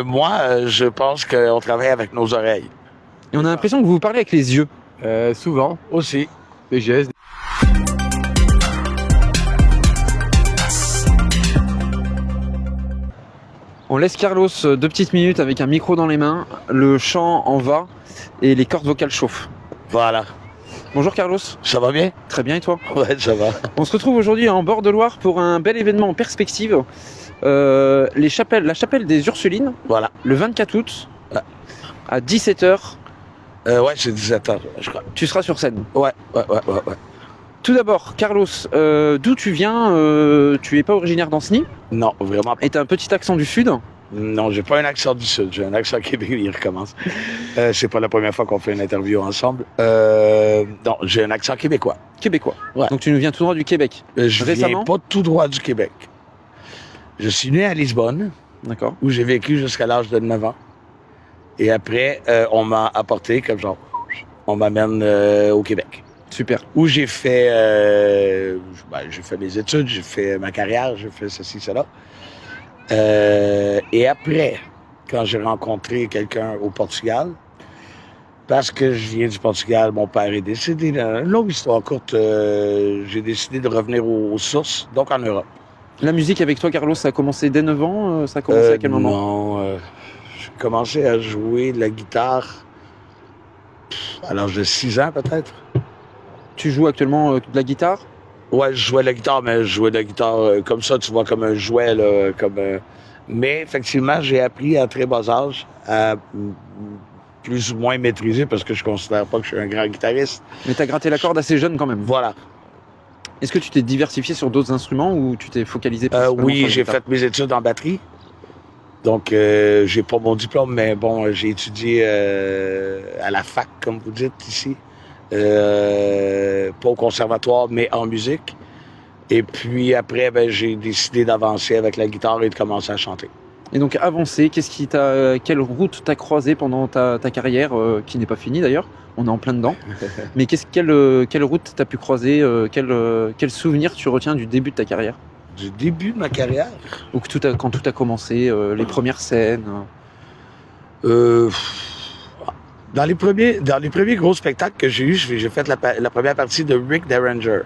Moi, je pense qu'on travaille avec nos oreilles. Et on a l'impression que vous parlez avec les yeux. Souvent, Aussi. des gestes. On laisse Carlos 2 petites minutes avec un micro dans les mains, le chant en va et les cordes vocales chauffent. Voilà. Bonjour Carlos. Ça va bien? Très bien et toi? Ouais, ça va. On se retrouve aujourd'hui en bord de Loire pour un bel événement en perspective. La chapelle des Ursulines, Voilà. le 24 août, Ouais. à 17h, Ouais, c'est 17 ans, je crois. tu seras sur scène. Ouais. Tout d'abord, Carlos, d'où tu viens? Tu es pas originaire d'Ancenis Non, vraiment pas. et tu as un petit accent du sud. Non, j'ai pas un accent du Sud, j'ai un accent québécois, il recommence. C'est pas la première fois qu'on fait une interview ensemble. Non, j'ai un accent québécois. Québécois. Ouais. Donc tu nous viens tout droit du Québec. Je Récemment? viens pas tout droit du Québec. Je suis né à Lisbonne, D'accord. où j'ai vécu jusqu'à l'âge de 9 ans. Et après, on m'a apporté, comme genre, on m'amène au Québec. Super. Où j'ai fait, j'ai fait mes études, j'ai fait ma carrière, j'ai fait ceci, cela. Et après, quand j'ai rencontré quelqu'un au Portugal, parce que je viens du Portugal, mon père est décédé. Une longue histoire courte, j'ai décidé de revenir aux sources, donc en Europe. La musique avec toi, Carlos, ça a commencé dès 9 ans? Ça a commencé à quel moment? Non, j'ai commencé à jouer de la guitare à l'âge de 6 ans peut-être. Tu joues actuellement de la guitare? Ouais, je jouais de la guitare, mais je jouais de la guitare comme ça, tu vois, comme un jouet, là, Mais effectivement, j'ai appris à très bas âge à plus ou moins maîtriser, parce que je considère pas que je suis un grand guitariste. Mais tu as gratté la corde assez jeune quand même. Voilà. Est-ce que tu t'es diversifié sur d'autres instruments ou tu t'es focalisé principalement sur Oui, la j'ai guitare? fait mes études en batterie. Donc, j'ai pas mon diplôme, mais bon, j'ai étudié à la fac, comme vous dites ici. Pas au conservatoire, mais en musique. Et puis après, j'ai décidé d'avancer avec la guitare et de commencer à chanter. Et donc avancé, quelle route t'as croisé pendant ta carrière, qui n'est pas finie d'ailleurs, on est en plein dedans. Mais quelle route t'as pu croiser, quel souvenir tu retiens du début de ta carrière? Du début de ma carrière? Ou quand tout a commencé, les premières scènes? Dans les premiers gros spectacles que j'ai eus, j'ai fait la première partie de Rick Derringer.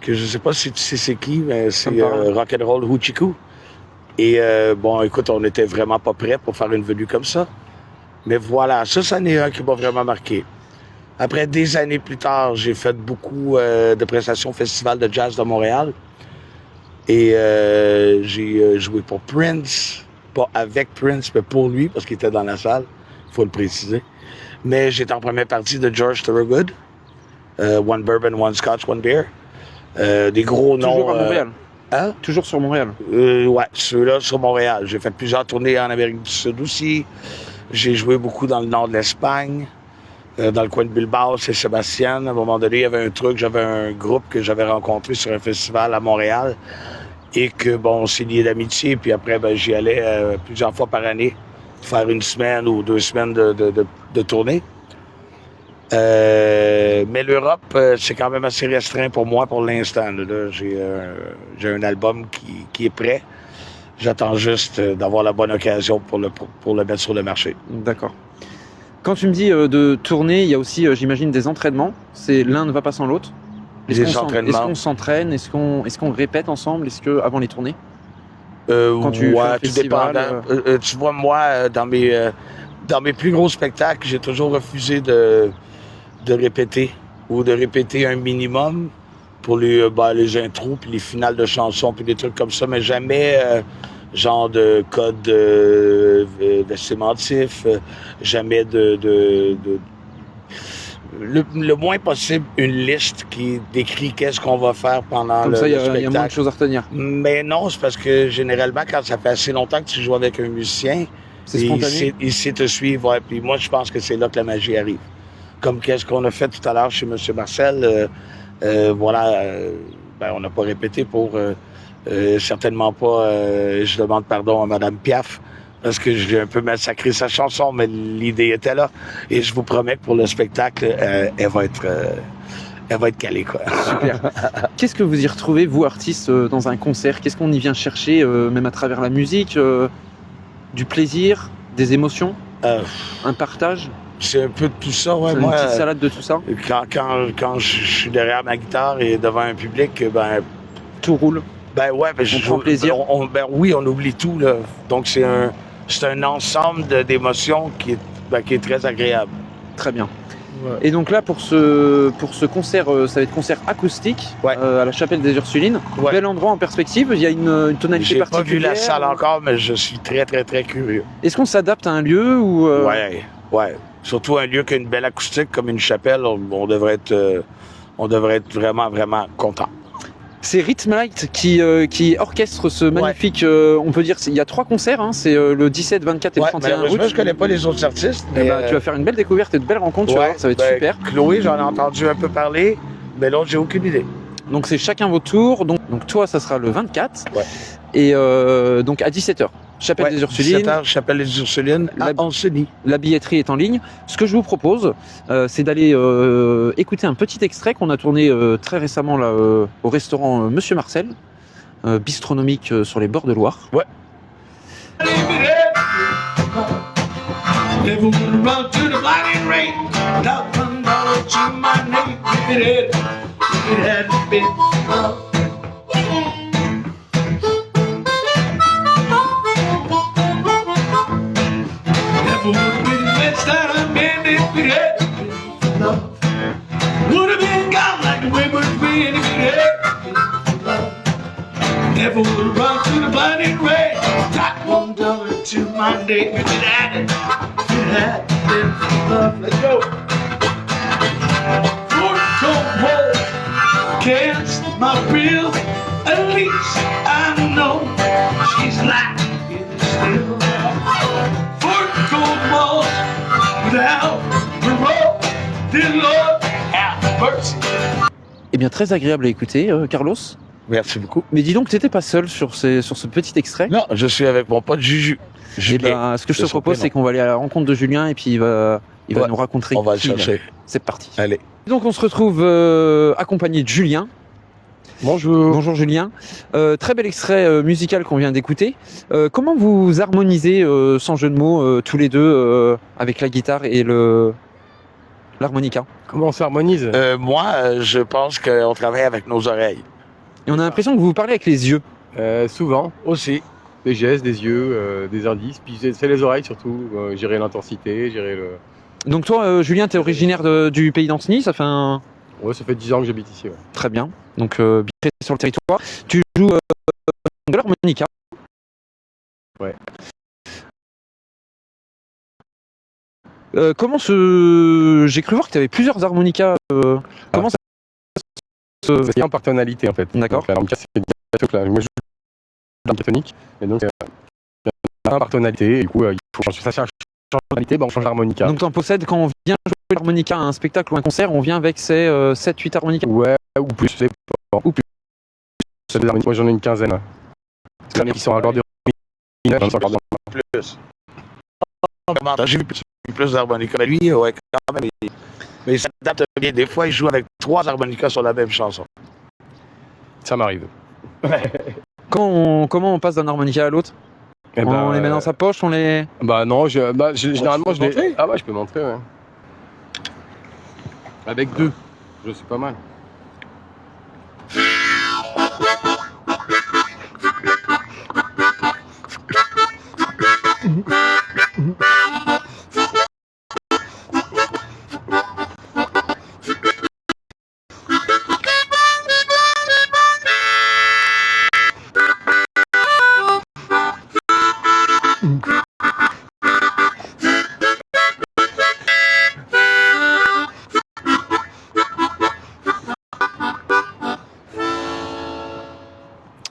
Que je sais pas si tu sais c'est qui, mais c'est Rock'n'Roll Hoochie-Coo. Et écoute, on était vraiment pas prêts pour faire une venue comme ça. Mais voilà, ça en est un qui m'a vraiment marqué. Après, des années plus tard, j'ai fait beaucoup de prestations au Festival de jazz de Montréal. Et j'ai joué pour Prince. Pas avec Prince, mais pour lui, parce qu'il était dans la salle. Il faut le préciser. Mais j'étais en première partie de George Thorogood. One Bourbon, One Scotch, One Beer. Des gros noms. Toujours à Montréal? Hein? Toujours sur Montréal? Ouais, ceux-là sur Montréal. J'ai fait plusieurs tournées en Amérique du Sud aussi. J'ai joué beaucoup dans le nord de l'Espagne, dans le coin de Bilbao, c'est Sébastien. À un moment donné, il y avait un truc, j'avais un groupe que j'avais rencontré sur un festival à Montréal et que, on s'est lié d'amitié. Puis après, j'y allais plusieurs fois par année faire une semaine ou 2 semaines de tournée. Mais l'Europe, c'est quand même assez restreint pour moi pour l'instant. Là, j'ai un album qui est prêt. J'attends juste d'avoir la bonne occasion pour le mettre sur le marché. D'accord. Quand tu me dis de tourner, il y a aussi, j'imagine, des entraînements. L'un ne va pas sans l'autre. Est-ce qu'on s'entraîne? Est-ce qu'on répète ensemble? Avant les tournées? Quand tu fais un tout festival, dépend. Tu vois, moi, dans mes plus gros spectacles, j'ai toujours refusé de répéter ou de répéter un minimum pour les intros puis les finales de chansons puis des trucs comme ça, mais jamais genre de code sémantif, jamais le moins possible une liste qui décrit qu'est-ce qu'on va faire pendant comme le ça, spectacle. il y a moins de choses à retenir. Mais non, c'est parce que généralement, quand ça fait assez longtemps que tu joues avec un musicien, C'est spontané. il sait te suivre. Ouais. Puis moi, je pense que c'est là que la magie arrive. Comme qu'est-ce qu'on a fait tout à l'heure chez M. Marcel. On n'a pas répété pour certainement pas. Je demande pardon à Mme Piaf parce que j'ai un peu massacré sa chanson, mais l'idée était là. Et je vous promets que pour le spectacle, elle va être calée, quoi. Super. Qu'est-ce que vous y retrouvez, vous, artistes, dans un concert? Qu'est-ce qu'on y vient chercher, même à travers la musique? du plaisir, des émotions, Euh, un partage. c'est un peu de tout ça, ouais. C'est Moi, une petite salade de tout ça. quand je suis derrière ma guitare et devant un public, ben Tout roule. ben ouais, ben On prend plaisir. Ben oui, on oublie tout, là. Donc c'est un ensemble d'émotions qui est très agréable. Très bien. Ouais. Et donc là, pour ce concert, ça va être concert acoustique Ouais. à la Chapelle des Ursulines. Ouais. Bel endroit en perspective, il y a une tonalité J'ai pas particulière. vu la salle encore, mais je suis très, très, très curieux. Est-ce qu'on s'adapte à un lieu ou Ouais. Surtout un lieu qui a une belle acoustique comme une chapelle, on devrait être vraiment, vraiment content. C'est Rhythm Light qui orchestre ce magnifique. On peut dire, il y a 3 concerts, hein, c'est le 17, 24 et le 31 août. Je connais pas les autres artistes. Mais tu vas faire une belle découverte et de belles rencontres, tu vas voir, ça va être super. Chloé, j'en ai entendu un peu parler, mais l'autre, j'ai aucune idée. Donc c'est chacun votre tour. Donc toi, ça sera le 24. Ouais. Et donc à 17h. Chapelle des Ursulines. 17h, Chapelle des Ursulines, à Ancenis. La billetterie est en ligne. Ce que je vous propose, c'est d'aller écouter un petit extrait qu'on a tourné très récemment là, au restaurant Monsieur Marcel, bistronomique sur les bords de Loire. Ouais. Never would run to the blinding rain. Got $1 to my name. If it hadn't been for love, let's go. Fort cold hole against my will. At least I know she's lying still. Fort cold walls without parole. Dear Lord, have mercy. Eh bien, très agréable à écouter, Carlos. Merci beaucoup. Mais dis donc, t'étais pas seul sur ce petit extrait. Non, je suis avec mon pote Juju. Et ben, ce que je te propose, c'est qu'on va aller à la rencontre de Julien et puis il va nous raconter. On va le chercher. C'est parti. Allez. Donc on se retrouve accompagné de Julien. Bonjour. Bonjour Julien. Très bel extrait musical qu'on vient d'écouter. Comment vous harmonisez, sans jeu de mots, tous les deux avec la guitare et l'harmonica? Comment on s'harmonise? Moi, je pense qu'on travaille avec nos oreilles. Et on a l'impression que vous parlez avec les yeux. Souvent, Aussi. des gestes, des yeux, des indices, puis c'est les oreilles surtout, gérer l'intensité, gérer le... Donc toi, Julien, t'es originaire du pays d'Ancenis, ça fait un... Ouais, ça fait 10 ans que j'habite ici. Ouais. Très bien. Donc bien sur le territoire. Tu joues de l'harmonica. Ouais. Comment j'ai cru voir que tu avais plusieurs harmonicas. Comment ça se... C'est en par tonalité en fait. D'accord. Donc, l'harmonica, c'est une diatonique, là. Moi je joue diatonique, et donc un par tonalité, et du coup il faut changer ça, change de tonalité, on change l'harmonica. Donc tu en possèdes quand on vient jouer l'harmonica à un spectacle ou un concert, on vient avec ces 7-8 harmonicas. Ouais, ou plus, c'est pas. Ou plus. C'est des harmonicas, moi j'en ai une quinzaine. C'est qui sont accordés mineurs, j'en ai accordés Plus. J'ai vu plus d'harmonica. Mais lui, ouais, quand même. Mais il s'adapte bien. Des fois, il joue avec 3 harmonicas sur la même chanson. Ça m'arrive. Comment on passe d'un harmonica à l'autre? Eh On les met dans sa poche, on les... Bah non, généralement je les... Ah ouais, je peux montrer, ouais. Avec 2, je sais pas mal.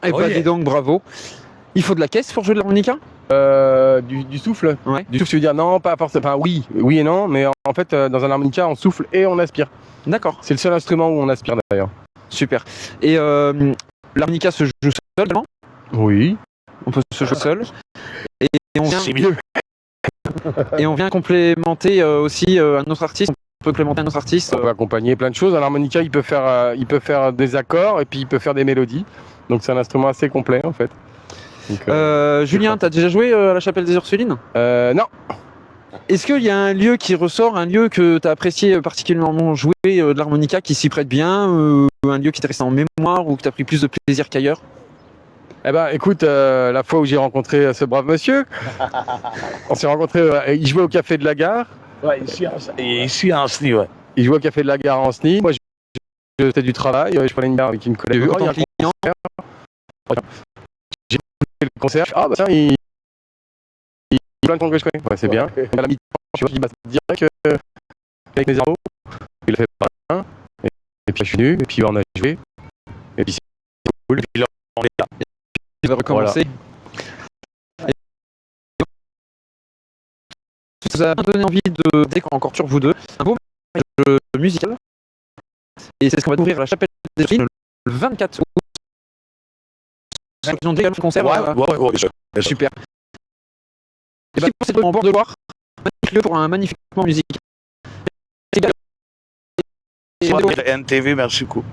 Eh bah dis donc, bravo. Il faut de la caisse pour jouer de l'harmonica? Du souffle. Ouais. Du souffle, tu veux dire non, pas forcément. Enfin, oui et non, mais en fait, dans un harmonica, on souffle et on aspire. D'accord. C'est le seul instrument où on aspire d'ailleurs. Super. Et l'harmonica se joue seul également? Oui. On peut se jouer seul. Et on vient... C'est mieux. Et on vient complémenter aussi un autre artiste. On peut complémenter un autre artiste. On peut accompagner plein de choses. Un harmonica, il peut faire des accords et puis il peut faire des mélodies. Donc c'est un instrument assez complet en fait. Donc, Julien, t'as déjà joué à la Chapelle des Ursulines? non. Est-ce qu'il y a un lieu qui ressort, un lieu que tu as apprécié particulièrement jouer de l'harmonica qui s'y prête bien, un lieu qui t'est resté en mémoire ou que tu as pris plus de plaisir qu'ailleurs? Eh ben, écoute, la fois où j'ai rencontré ce brave monsieur, on s'est rencontrés, il jouait au Café de la Gare. Ouais, ici en Sny, ouais. Il jouait au Café de la Gare en Sny. Moi, c'était du travail. Je prenais une bière avec une collègue. En tant que client. J'ai écouté le concert. Ah, bah tiens, il plein de temps que je connais. Ouais, c'est bien. À la mi-temps, je me suis dit, bah, direct avec mes héros. Il a fait pas un. Et puis, je suis venu. Et puis, on a joué. Et puis, c'est cool. Et puis, là, on est là. Tu vas recommencer. Voilà. Ça vous a donné envie de découvrir encore sur vous deux un beau jeu musical. Et c'est ce qu'on va découvrir à la Chapelle des Ursulines le 24 août. C'est l'occasion de dégager le concert. Ouais, bien sûr. Super. Et bah, c'est en bord de Loire. Magnifique lieu pour un magnifique moment musical. NTV, merci beaucoup.